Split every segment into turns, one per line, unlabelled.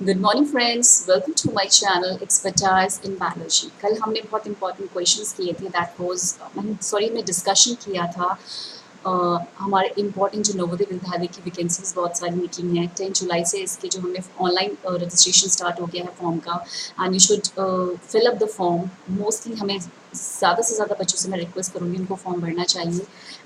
Good morning friends, welcome to my channel expertise in biology. कल हमने बहुत important questions किए थे, मैं डिस्कशन किया था। हमारे इंपॉर्टेंट जो नवोदय विद्यालय की वैकेंसीज बहुत सारी निकली हैं। 10 जुलाई से इसके जो हमें ऑनलाइन रजिस्ट्रेशन स्टार्ट हो गया है फॉर्म का, and you should fill up the form. Mostly हमें ज़्यादा से ज़्यादा बच्चों से मैं रिक्वेस्ट करूँगी उनको फॉर्म भरना चाहिए,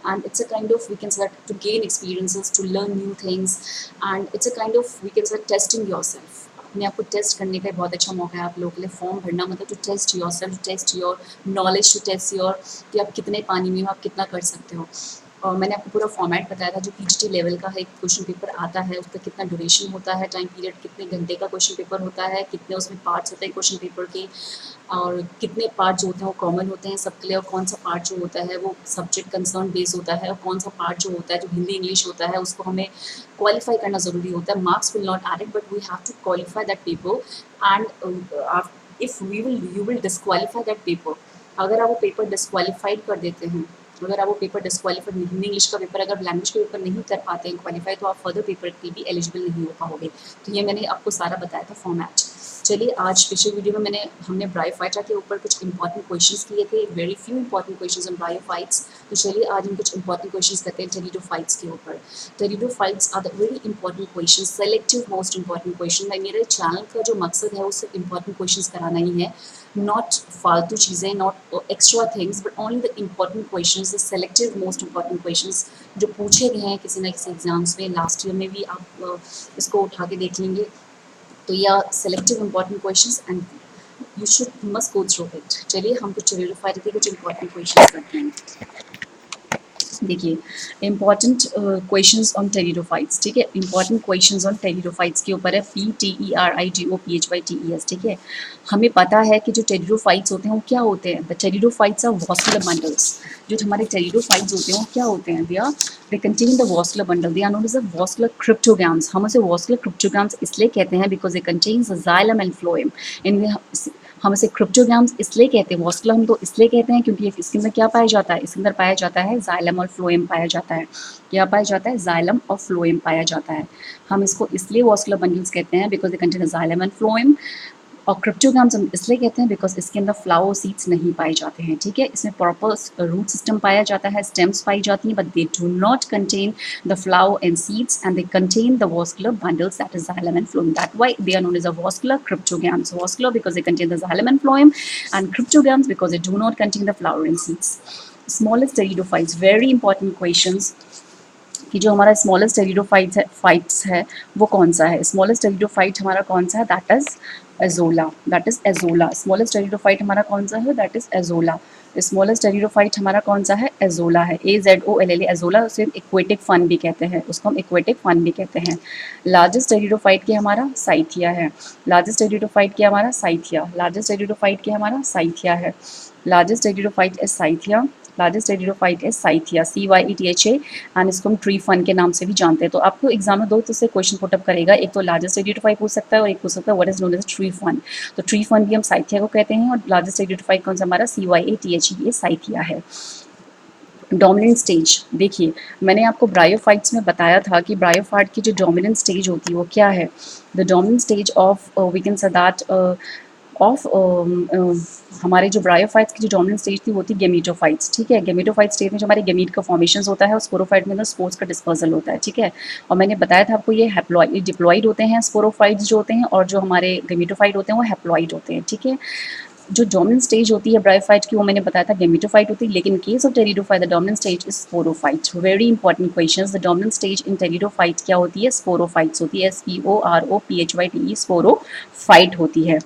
and it's a kind of we can say to gain experiences, to learn new things, and it's a kind of we can say testing yourself. अपने आप को टेस्ट करने का एक बहुत अच्छा मौका है आप लोगों के लिए। फॉर्म भरना मतलब to test yourself, to test your knowledge, to test your कि आप कितने पानी में हो, आप कितना कर सकते हो। और मैंने आपको पूरा फॉर्मेट बताया था जो पीजीटी लेवल का है। एक क्वेश्चन पेपर आता है, उसका कितना ड्यूरेशन होता है, टाइम पीरियड कितने घंटे का क्वेश्चन पेपर होता है, कितने उसमें पार्ट्स होते हैं क्वेश्चन पेपर के, और कितने पार्ट जो होते हैं वो कॉमन होते हैं सबके लिए, और कौन सा पार्ट जो होता है वो सब्जेक्ट कंसर्न बेस होता है, और कौन सा पार्ट जो होता है जो हिंदी इंग्लिश होता है उसको हमें क्वालिफाई करना ज़रूरी होता है। Marks will not add it, but we have to qualify that paper, and if we will you will disqualify that paper. अगर आप वो पेपर डिस्क्वालीफाइड कर देते हैं, अगर आप वो पेपर डिस्क्वालीफाइड, हिंदी इंग्लिश का पेपर, अगर लैंग्वेज का पेपर नहीं कर पाते हैं क्वालिफाई, तो आप फर्दर पेपर के लिए भी एलिजिबल नहीं हो पाओगे। तो ये मैंने आपको सारा बताया था फॉर्मेट। चलिए, आज पिछले वीडियो में हमने ब्रायोफाइटा के ऊपर कुछ इंपॉर्टेंट क्वेश्चंस किए थे, very few important questions on bryophytes. तो चलिए आज हम कुछ इंपॉर्टेंट क्वेश्चंस करते हैं टेरिडोफाइट्स के ऊपर। Pteridophytes are the very important question, selective most important question. मेरे चैनल का जो मकसद है उससे इंपॉर्टेंट क्वेश्चंस कराना ही है, नॉट फालतू चीज़ें, not extra things, but only the important questions, the selective most important questions जो पूछे गए हैं किसी ना किसी एग्जाम्स में। लास्ट ईयर में भी आप इसको उठा के देख लेंगे। तो यह selective important questions, and you should must go through it. चलिए हम कुछ टेरिडोफाइट के कुछ इंपॉर्टेंट क्वेश्चंस करते हैं। देखिए, इंपॉर्टेंट क्वेश्चंस ऑन टेरिडोफाइट्स, ठीक है। इंपॉर्टेंट क्वेश्चंस ऑन टेरिडोफाइट्स के ऊपर है PTERIDOPHYTES, ठीक है। हमें पता है कि जो टेरिडोफाइट्स होते हैं वो क्या होते हैं। The pteridophytes are vascular bundles. जो हमारे टेरिडोफाइट्स होते हैं वो क्या होते हैं, they contain the vascular bundle, they are known as the vascular cryptograms. हम उसे वॉस्कुलर क्रिप्टोग्राम्स इसलिए कहते हैं because they contains xylem and phloem. इनमें हम इसे क्रिप्टोग्राम्स इसलिए कहते हैं, वॉस्कुलर हम तो इसलिए कहते हैं क्योंकि इसके अंदर क्या पाया जाता है, इसके अंदर पाया जाता है जाइलम और फ्लोएम पाया जाता है। क्या पाया जाता है, जाइलम और फ्लोएम पाया जाता है। हम इसको इसलिए वॉस्कुलर बंडल्स कहते हैं because they contain xylem and phloem. और क्रिप्टोग्राम्स हम इसलिए कहते हैं बिकॉज इसके अंदर फ्लावर सीड्स नहीं पाए जाते हैं, ठीक है। इसमें प्रॉपर रूट सिस्टम पाया जाता है, स्टेम्स पाई जाती हैं, but they do not contain the flower and seeds, and they contain the vascular bundles, that is xylem and phloem. That why they are known as a vascular cryptogams. Vascular because they contain the xylem and phloem, and cryptogams because they do not contain the flower and seeds. Smallest pteridophytes, very important questions कि जो हमारा smallest pteridophytes है वो कौन सा है। Smallest pteridophyte हमारा कौन सा है, that is azolla, that is azolla. Smallest pteridophyte हमारा कौन सा है, that is azolla. Smallest pteridophyte हमारा कौन सा है, एजोला है, AZOLLA, एजोला। उसे इक्वेटिक फन भी कहते हैं, उसको हम इक्वेटिक फन भी कहते हैं। लार्जेस्ट टेरिडोफाइट के हमारा साइथिया है, लार्जेस्ट टेरिडोफाइट के हमारा साइथिया, लार्जेस्ट टेरिडोफाइट के हमारा साइथिया है। Largest pteridophyte is Cyathea, largest pteridophyte is Cyathea, CYETHA, and इसको हम ट्री फन के नाम से भी जानते हैं। तो आपको एग्जाम में दो तो से क्वेश्चन पुटअप करेगा, एक तो लार्जेस्ट टेरिडोफाइट पूछ सकता है और एक पूछ सकता है what is known as tree fern. तो ट्री फन भी हम साइथिया को कहते हैं, और लार्जेस्ट टेरिडोफाइट कौन सा हमारा, CYATHE, ये साइथिया है। डोमिनेंट स्टेज, देखिए मैंने आपको ब्रायोफाइट्स में बताया था कि ब्रायोफाइट की जो डोमिनेंट स्टेज होती है वो क्या है। The dominant stage of we can say that of हमारे जो ब्रायोफाइट्स की जो डोमिनेंट स्टेज थी वो थी गेमीटोफाइट्स, ठीक है। गेमीटोफाइट स्टेज में जो हमारे गेमीट का फॉर्मेशन होता है, और स्पोरोफाइट में ना स्पोर्स का डिस्पर्सल होता है, ठीक है। और मैंने बताया था आपको ये हैप्लॉइड डिप्लॉइड होते हैं स्पोरोफाइट्स जो होते हैं, और जो हमारे गेमीटोफाइट होते हैं वो हैप्लॉइड होते हैं, ठीक है। जो डोमिनेंट स्टेज होती है ब्रायोफाइट की वो मैंने बताया था गेमीटोफाइट होती है, लेकिन case of pteridophyte the dominant stage is sporophyte. Very important questions, the dominant stage in pteridophyte क्या होती है, स्पोरोफाइट्स होती है, SPOROPHYTE, स्पोरोफाइट होती है।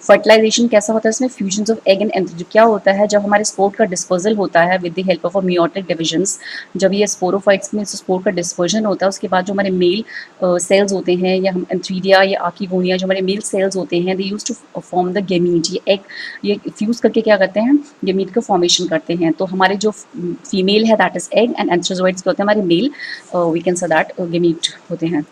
फर्टिलाइजेशन कैसा होता है इसमें, फ्यूजन ऑफ एग एंड एंथ्रेज। क्या होता है जब हमारे स्पोर का डिस्पर्जल होता है with the help of meiotic divisions, जब ये स्पोरोफाइट्स में स्पोर का डिस्पर्जन होता है उसके बाद जो हमारे मेल सेल्स होते हैं, या हम एंथ्रीडिया या आकीगोनिया, जो हमारे मेल सेल्स होते हैं, they use to form the gamete. ये एग ये फ्यूज करके क्या करते हैं, गेमीट का फॉर्मेशन करते हैं। तो हमारे जो फीमेल है that is egg, and antherozoids के होते हैं हमारे male, we can say that gamete होते हैं।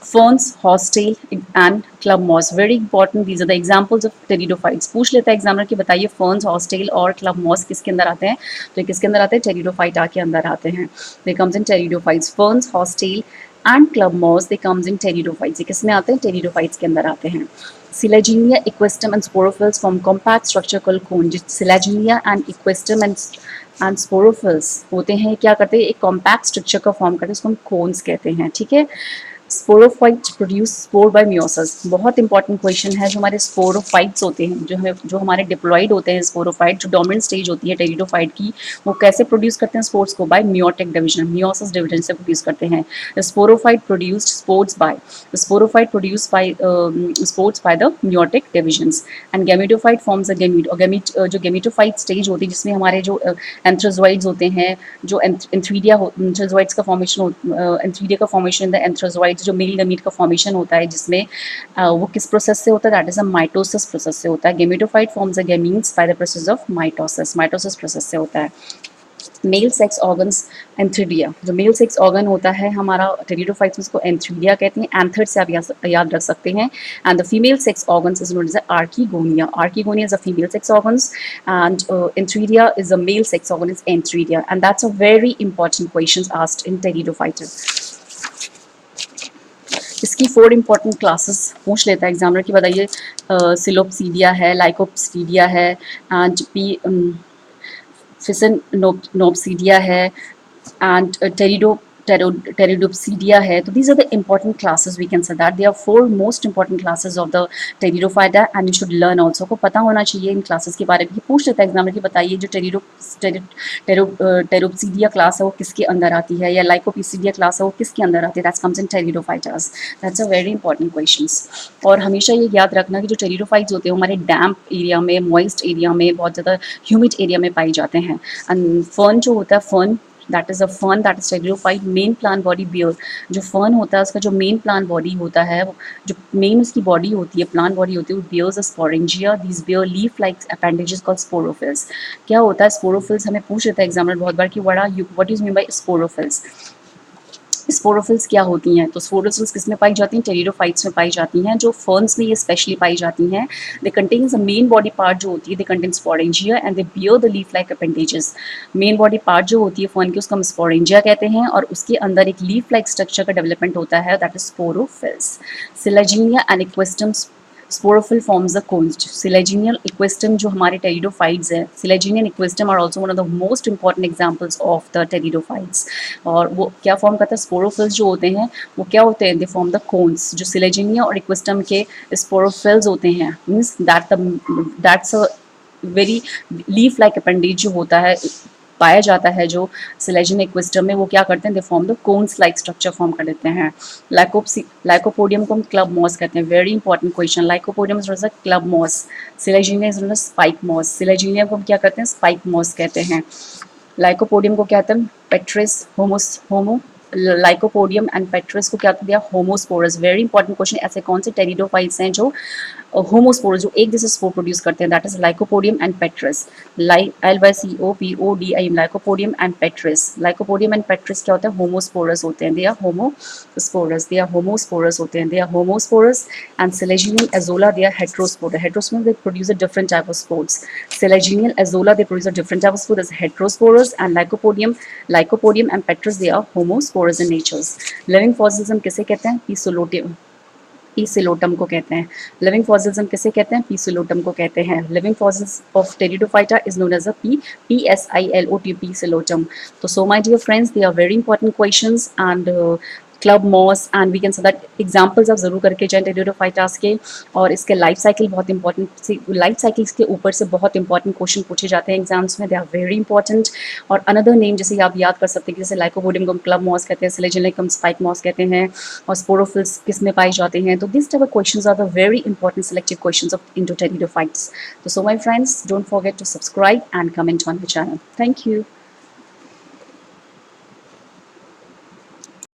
Ferns, hostile and club moss, very important, these are the examples of pteridophytes। पूछ लेता है एग्जामिनर कि बताइए ferns, hostile और club moss किसके अंदर आते हैं, तो किसके अंदर आते हैं, pteridophyte के अंदर आते हैं। They comes in pteridophytes, ferns, hostile and club moss they comes in pteridophytes, ये किस में आते हैं, टेरिडोफाइट्स के अंदर आते हैं। Selaginella, equisetum and sporophylls form compact structure called cone. Selaginella and equisetum and sporophylls होते हैं, क्या करते हैं, एक कॉम्पैक्ट स्ट्रक्चर का फॉर्म करते हैं, उसको हम कोन्स कहते हैं, ठीक है। Sporophytes produce spore bye meiosis, बहुत इंपॉर्टेंट क्वेश्चन है। जो हमारे स्पोरोफाइट्स होते हैं, जो हमारे डिप्लॉइड होते हैं स्पोरोफाइट, जो डोमिनेंट स्टेज होती है टेरिडोफाइट की, वो कैसे प्रोड्यूस करते हैं स्पोर्स को, by meiotic division, meiosis division से प्रोड्यूस करते हैं। Sporophyte produced spores by sporophyte produce by spores by the meiotic divisions and gametophyte forms a gamete, और गैमीट जो गैमेटोफाइट स्टेज होती है जिसमें हमारे जो एंथ्रोजोइड्स होते हैं, जो एंथ्रीडिया एंथ्रोजोइड्स का फॉर्मेशन, एंथ्रीडिया का फॉर्मेशन इन द एंथ्रोजोइड्स, जो मेल गमीट का फॉर्मेशन होता है जिसमें वो किस प्रोसेस से होता है, that is a mitosis process से होता है। Gametophyte forms a gametes by the process of mitosis, mitosis process से होता है। मेल सेक्स ऑर्गन्स एंथ्रीडिया, जो मेल सेक्स ऑर्गन होता है हमारा टेरिडोफाइट्स में, उसको एंथ्रीडिया कहते हैं, एंथर से आप याद रख सकते हैं। And the female sex organs is known as archegonia, archegonia is a female sex organs and antheridia is a male sex organ is antheridia, and that's a very important question asked in pteridophytes. इसकी 4 important classes पूछ लेता है examiner की, बताइए सिलोप्सीडिया है, लाइकोप्सीडिया है, and P fission नोप्सीडिया है, and pteridopsida है। तो these are the important classes, we can say that they are 4 most important classes of the pteridophyta and you should learn also, को पता होना चाहिए इन क्लासेस के बारे में। पूछ लेता है एग्जामिनर की, बताइए जो टेरिडोप्सीडिया क्लास है वो किसके अंदर आती है, या लाइकोपीसीडिया क्लास है वो किसके अंदर आती है, that's comes in pteridophytes, that's a very important questions. और हमेशा ये याद रखना कि जो टेरिडोफाइट्स होते हैं हमारे डैम्प एरिया में, मॉइस्ट एरिया में, बहुत ज़्यादा ह्यूमिड एरिया में पाई जाते हैं। एंड फर्न जो होता है, fern that is a fern, that is pteridophyte main plant body bear, जो फर्न होता है उसका जो मेन प्लांट बॉडी होता है, जो मेन उसकी बॉडी होती है, प्लांट बॉडी होती है, वो bears a sporangia, these bear leaf like appendages called sporophylls. क्या होता है स्पोरोफिल्स, हमें पूछ लेता है एग्जामिनर बहुत बार कि what is mean by sporophylls, sporophylls क्या होती हैं। तो स्पोरोफिल्स किस में पाई जाती हैं, टेरिडोफाइट्स में पाई जाती हैं, जो फर्न्स में ये स्पेशली पाई जाती हैं। They contains a main body part जो होती है, they contain sporangia and they bear the leaf like appendages. Main body part जो होती है फर्न की, उसको हम स्पोरेंजिया कहते हैं, और उसके अंदर एक लीफ लाइक स्ट्रक्चर का डेवलपमेंट होता है, that is sporophylls. Selaginella and equisetum sporophyll forms the cones. Selaginella equisetum जो हमारे टेरिडोफाइट्स हैं, selaginella equisetum are also one of the most important examples of the pteridophytes. और वो क्या फॉर्म करता है, स्पोरोफिल्स जो होते हैं वो क्या होते हैं, दे फॉर्म द कोन्स। जो सिलेजिनिया और इक्वेस्टम के स्पोरोफिल्स होते हैं, means that's a very leaf like appendage जो होता है, पाया जाता है जो सिलेजिन इक्वेस्टम में, वो क्या करते हैं, they form the cons like structure form कर देते हैं। लाइकोपोडियम को हम क्लब मॉस कहते हैं, very important question. Lycopodium is club moss, selaginella is spike moss. Selaginella को हम क्या कहते हैं, स्पाइक मॉस कहते हैं। लाइकोपोडियम को क्या कहते हैं, पेट्रिस होमो लाइकोपोडियम एंड पेट्रिस को क्या दिया, होमोस्पोरस। वेरी इंपॉर्टेंट क्वेश्चन, ऐसे कौन से टेरिडोफाइट्स हैं जो होमोस्पोरस, जो एक जैसे स्पोर प्रोड्यूस करते हैं, that is lycopodium and pteris. LYCOPODIM, lycopodium and pteris. लाइकोपोडियम एंड पेट्रिस क्या होते हैं, होमोस्पोरस होते हैं, they are homosporous, they are homosporous होते हैं, they are homosporous. And selaginella azolla, they are heterospore, heterospore they produce a different type of spores. Selaginella azolla they produce a different type of spore, that's heterosporous. And lycopodium and pteris, they are homosporous in natures. Living fossils हम किसे कहते हैं, पीसिलोटम को कहते हैं। Living fossils हम किसे कहते हैं, पीसिलोटम को कहते हैं। Living fossils of pteridophyta is known as a PSILOT, psilotum. तो so my dear friends, they are very important questions and club moss and we can say that examples आप जरूर करके जाएं टेरिडोफाइटास के। और इसके लाइफ साइकिल बहुत important, life cycles के ऊपर से बहुत इंपॉर्टेंट क्वेश्चन पूछे जाते हैं एग्जाम्स में, दे आर वेरी इंपॉर्टेंट। और अनदर नेम जैसे आप याद कर सकते हैं, जैसे लाइकोपोडियम को हम क्लब मॉस कहते हैं, सिलेजिनिया को हम स्पाइक मॉस कहते हैं, और स्पोरोफिल्स किस में पाए जाते हैं। तो this type of questions are the very important selective questions of into pteridophytes. तो so my friends, don't forget to subscribe and comment on the channel. Thank you.